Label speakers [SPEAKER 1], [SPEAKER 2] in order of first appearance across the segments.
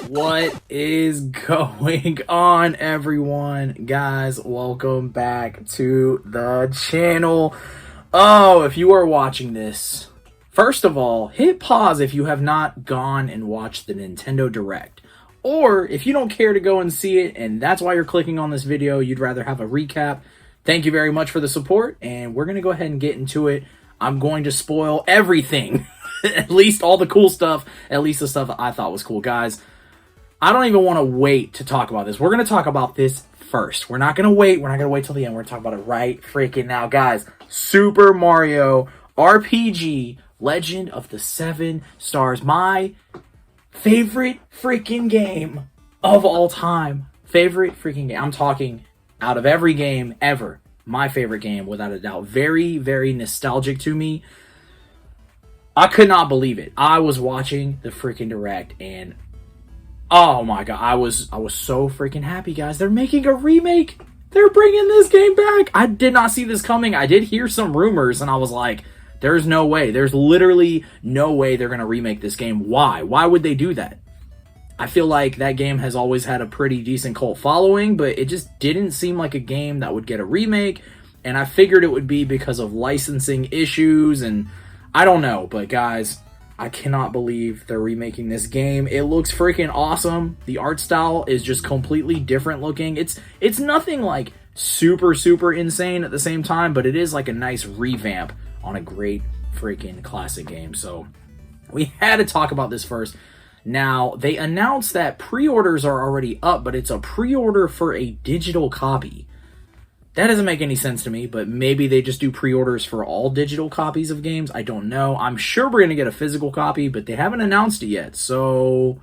[SPEAKER 1] What is going on, everyone? Guys, welcome back to the channel. Oh, if you are watching this, first of all, hit pause if you have not gone and watched the Nintendo Direct. Or if you don't care to go and see it, and that's why you're clicking on this video, you'd rather have a recap. Thank you very much for the support, and we're going to go ahead and get into it. I'm going to spoil everything. At least all the cool stuff, at least the stuff that I thought was cool. Guys, I don't even want to wait to talk about this. We're going to talk about this first. We're not going to wait. We're not going to wait till the end. We're going to talk about it right freaking now. Guys, Super Mario RPG Legend of the Seven Stars. My favorite freaking game of all time. Favorite freaking game. I'm talking out of every game ever. My favorite game, without a doubt. Very, very nostalgic to me. I could not believe it. I was watching the freaking Direct and oh my god, I was so freaking happy, guys. They're making a remake. They're bringing this game back. I did not see this coming. I did hear some rumors and I was like, there's no way. There's literally no way they're going to remake this game. Why? Why would they do that? I feel like that game has always had a pretty decent cult following, but it just didn't seem like a game that would get a remake. And I figured it would be because of licensing issues and I don't know. But guys, I cannot believe they're remaking this game. It looks freaking awesome. The art style is just completely different looking. It's nothing like super insane at the same time, but it is like a nice revamp on a great freaking classic game. So we had to talk about this first. Now, they announced that pre-orders are already up, but it's a pre-order for a digital copy. That doesn't make any sense to me, but maybe they just do pre-orders for all digital copies of games. I don't know. I'm sure we're going to get a physical copy, but they haven't announced it yet. So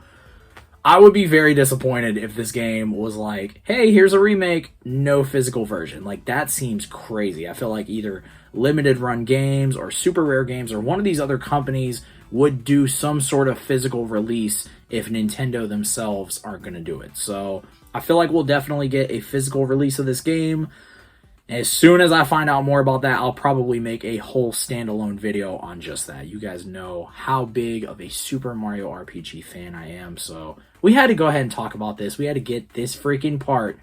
[SPEAKER 1] I would be very disappointed if this game was like, hey, here's a remake, no physical version. Like, that seems crazy. I feel like either limited run games or super rare games or one of these other companies would do some sort of physical release if Nintendo themselves aren't going to do it. So I feel like we'll definitely get a physical release of this game. As soon as I find out more about that, I'll probably make a whole standalone video on just that. You guys know how big of a Super Mario RPG fan I am, so we had to go ahead and talk about this. We had to get this freaking part,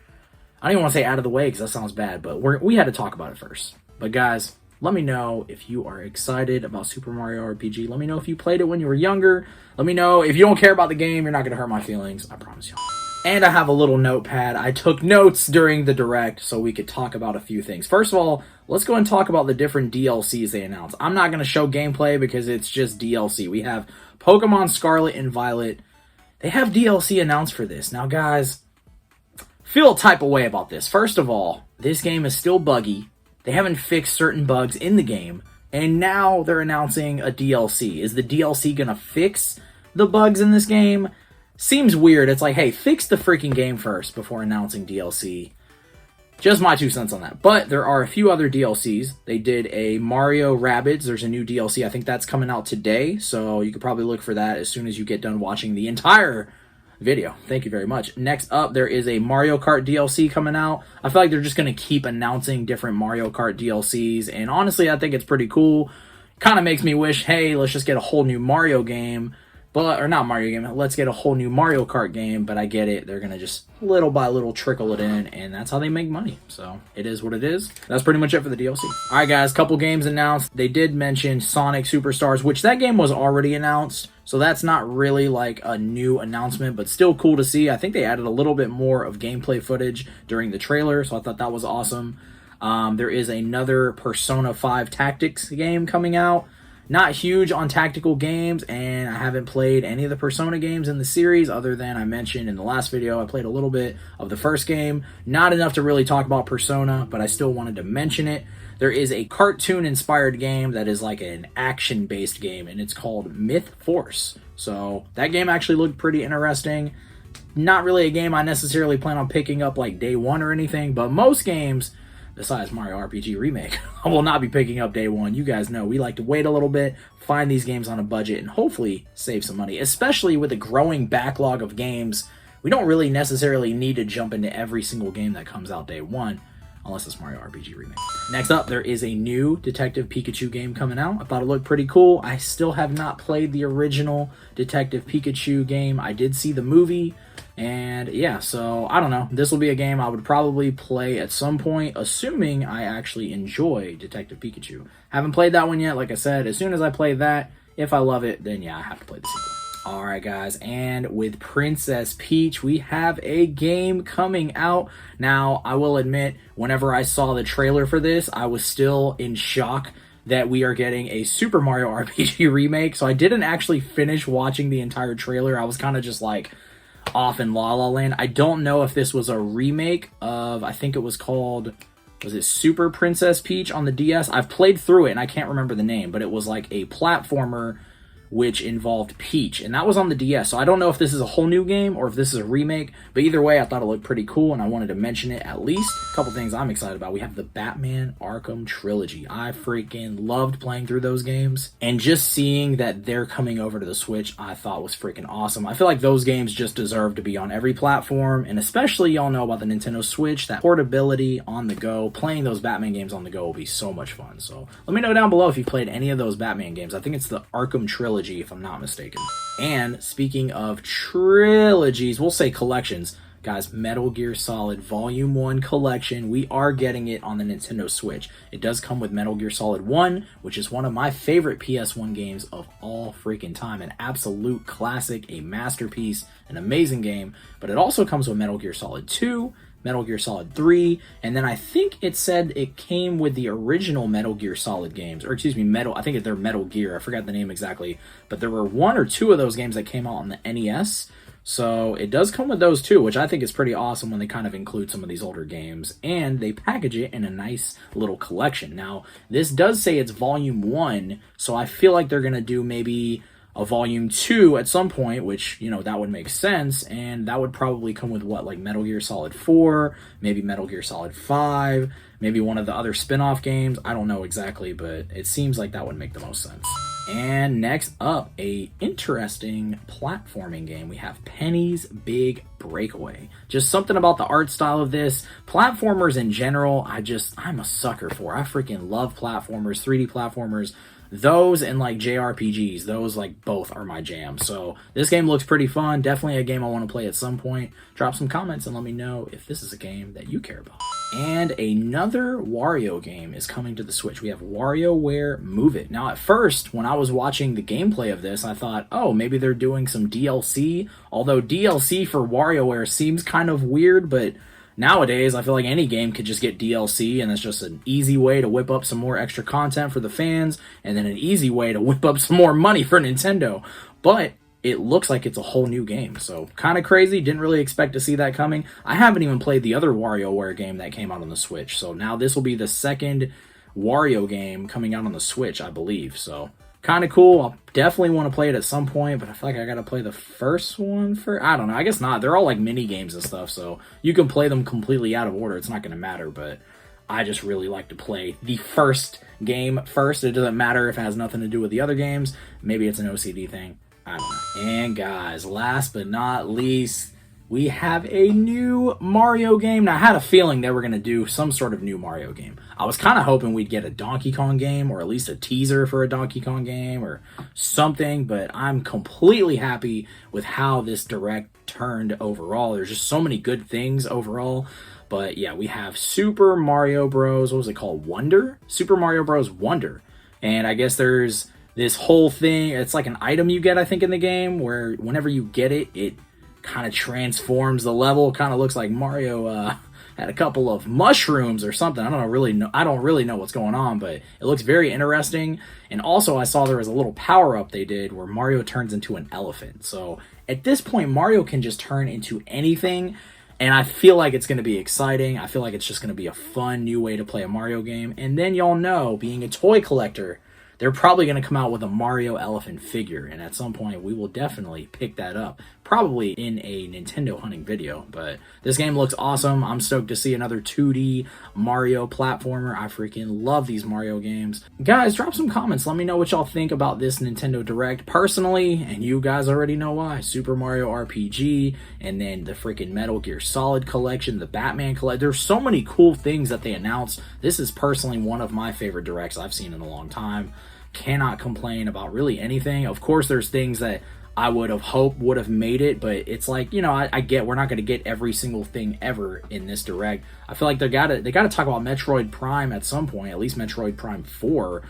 [SPEAKER 1] I don't even want to say out of the way because that sounds bad, but we had to talk about it first. But guys, let me know if you are excited about Super Mario RPG. Let me know if you played it when you were younger. Let me know if you don't care about the game, you're not going to hurt my feelings. I promise you. And I have a little notepad. I took notes during the Direct so we could talk about a few things. First of all, let's go and talk about the different DLCs they announced. I'm not going to show gameplay because it's just DLC. We have Pokemon Scarlet and Violet. They have DLC announced for this. Now, guys, feel a type of way about this. First of all, this game is still buggy. They haven't fixed certain bugs in the game. And now they're announcing a DLC. Is the DLC going to fix the bugs in this game? Seems weird. It's like, hey, fix the freaking game first before announcing DLC. Just my 2 cents on that. But there are a few other DLCs. They did a Mario Rabbids. There's a new DLC. I think that's coming out today. So you could probably look for that as soon as you get done watching the entire video. Thank you very much. Next up, there is a Mario Kart DLC coming out. I feel like they're just going to keep announcing different Mario Kart DLCs. And honestly, I think it's pretty cool. Kind of makes me wish, hey, let's just get a whole new Mario game. But, or not Mario game, let's get a whole new Mario Kart game, but I get it. They're going to just little by little trickle it in, and that's how they make money. So, it is what it is. That's pretty much it for the DLC. Alright guys, couple games announced. They did mention Sonic Superstars, which that game was already announced, so that's not really like a new announcement, but still cool to see. I think they added a little bit more of gameplay footage during the trailer, so I thought that was awesome. There is another Persona 5 Tactics game coming out. Not huge on tactical games, and I haven't played any of the Persona games in the series other than I mentioned in the last video. I played a little bit of the first game. Not enough to really talk about Persona, but I still wanted to mention it. There is a cartoon-inspired game that is like an action-based game, and it's called Myth Force. So that game actually looked pretty interesting. Not really a game I necessarily plan on picking up like day one or anything, but most games, besides Mario RPG Remake, I will not be picking up day one. You guys know we like to wait a little bit, find these games on a budget, and hopefully save some money. Especially with a growing backlog of games, we don't really necessarily need to jump into every single game that comes out day one. unless it's Mario RPG Remake. Next up, there is a new Detective Pikachu game coming out. I thought it looked pretty cool. I still have not played the original Detective Pikachu game. I did see the movie, and yeah, so I don't know. This will be a game I would probably play at some point, assuming I actually enjoy Detective Pikachu. Haven't played that one yet. Like I said, as soon as I play that, if I love it, then yeah, I have to play the sequel. Alright guys, and with Princess Peach, we have a game coming out. Now, I will admit, whenever I saw the trailer for this, I was still in shock that we are getting a Super Mario RPG remake, so I didn't actually finish watching the entire trailer. I was kind of just like off in La La Land. I don't know if this was a remake of, I think it was called, was it Super Princess Peach on the DS? I've played through it and I can't remember the name, but it was like a platformer which involved Peach, and that was on the DS, so I don't know if this is a whole new game or if this is a remake, but either way, I thought it looked pretty cool, and I wanted to mention it at least. A couple things I'm excited about. We have the Batman Arkham Trilogy. I freaking loved playing through those games, and just seeing that they're coming over to the Switch, I thought was freaking awesome. I feel like those games just deserve to be on every platform, and especially y'all know about the Nintendo Switch, that portability on the go. Playing those Batman games on the go will be so much fun, so let me know down below if you played any of those Batman games. I think it's the Arkham Trilogy, if I'm not mistaken. And speaking of trilogies, we'll say collections, guys, Metal Gear Solid Volume 1 Collection, we are getting it on the Nintendo Switch. It does come with Metal Gear Solid 1, which is one of my favorite PS1 games of all freaking time. An absolute classic, a masterpiece, an amazing game. But it also comes with Metal Gear Solid 2, Metal Gear Solid 3, and then I think it said it came with the original Metal Gear Solid games, or excuse me, I think they're Metal Gear, I forgot the name exactly, but there were one or two of those games that came out on the NES, so it does come with those too, which I think is pretty awesome when they kind of include some of these older games, and they package it in a nice little collection. Now, this does say it's Volume 1, so I feel like they're going to do maybe a Volume 2 at some point, which, you know, that would make sense, and that would probably come with, what, like Metal Gear Solid 4, maybe Metal Gear Solid 5, maybe one of the other spin-off games. I don't know exactly, but it seems like that would make the most sense. And next up, a interesting platforming game. We have Penny's Big Breakaway. Just something about the art style of this. Platformers in general, I'm a sucker for. I freaking love platformers, 3D platformers. Those and like JRPGs, those like both are my jam. So this game looks pretty fun. Definitely a game I want to play at some point. Drop some comments and let me know if this is a game that you care about. And another Wario game is coming to the Switch. We have WarioWare Move It. Now at first, when I was watching the gameplay of this, I thought, oh, maybe they're doing some DLC. Although DLC for WarioWare seems kind of weird, but nowadays, I feel like any game could just get DLC, and it's just an easy way to whip up some more extra content for the fans, and then an easy way to whip up some more money for Nintendo. But it looks like it's a whole new game, so kind of crazy. Didn't really expect to see that coming. I haven't even played the other WarioWare game that came out on the Switch, so now this will be the second Wario game coming out on the Switch, I believe, so kind of cool. I'll definitely want to play it at some point, but I feel like I gotta play the first one for, I don't know, I guess not. They're all like mini games and stuff, so you can play them completely out of order. It's not gonna matter, but I just really like to play the first game first. It doesn't matter if it has nothing to do with the other games. Maybe it's an OCD thing. I don't know. And guys, last but not least, we have a new Mario game. Now, I had a feeling they were going to do some sort of new Mario game. I was kind of hoping we'd get a Donkey Kong game, or at least a teaser for a Donkey Kong game or something, but I'm completely happy with how this Direct turned overall. There's just so many good things overall. But yeah, we have Super Mario Bros. What was it called? Wonder? Super Mario Bros. Wonder. And I guess there's this whole thing. It's like an item you get, I think, in the game, where whenever you get it, it kind of transforms the level. Kind of looks like Mario had a couple of mushrooms or something. I don't really know what's going on, but it looks very interesting. And also, I saw there was a little power-up they did where Mario turns into an elephant. So at this point, Mario can just turn into anything, and I feel like it's going to be exciting. I feel like it's just going to be a fun new way to play a Mario game. And then y'all know, being a toy collector, they're probably going to come out with a Mario elephant figure, and at some point we will definitely pick that up. probably in a Nintendo hunting video. But this game looks awesome. I'm stoked to see another 2D Mario platformer. I freaking love these Mario games. Guys, drop some comments. Let me know what y'all think about this Nintendo Direct. Personally, and you guys already know why, Super Mario RPG, and then the freaking Metal Gear Solid collection, the Batman collection. There's so many cool things that they announced. This is personally one of my favorite Directs I've seen in a long time. Cannot complain about really anything. Of course, there's things that I would have hoped would have made it, but it's like, you know, I get we're not going to get every single thing ever in this Direct. I feel like they gotta talk about Metroid Prime at some point, at least Metroid Prime 4.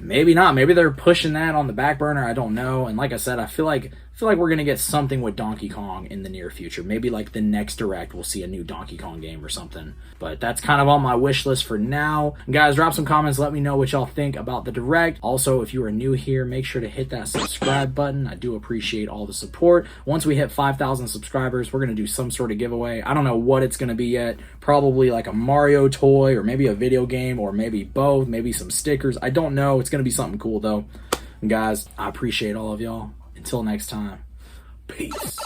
[SPEAKER 1] Maybe not. Maybe they're pushing that on the back burner. I don't know. And like I said, I feel like we're going to get something with Donkey Kong in the near future. Maybe like the next Direct we'll see a new Donkey Kong game or something. But that's kind of on my wish list for now. And guys, drop some comments. Let me know what y'all think about the Direct. Also, if you are new here, make sure to hit that subscribe button. I do appreciate all the support. Once we hit 5,000 subscribers, we're going to do some sort of giveaway. I don't know what it's going to be yet. Probably like a Mario toy or maybe a video game or maybe both. Maybe some stickers. I don't know. It's going to be something cool though. And guys, I appreciate all of y'all. Until next time, peace.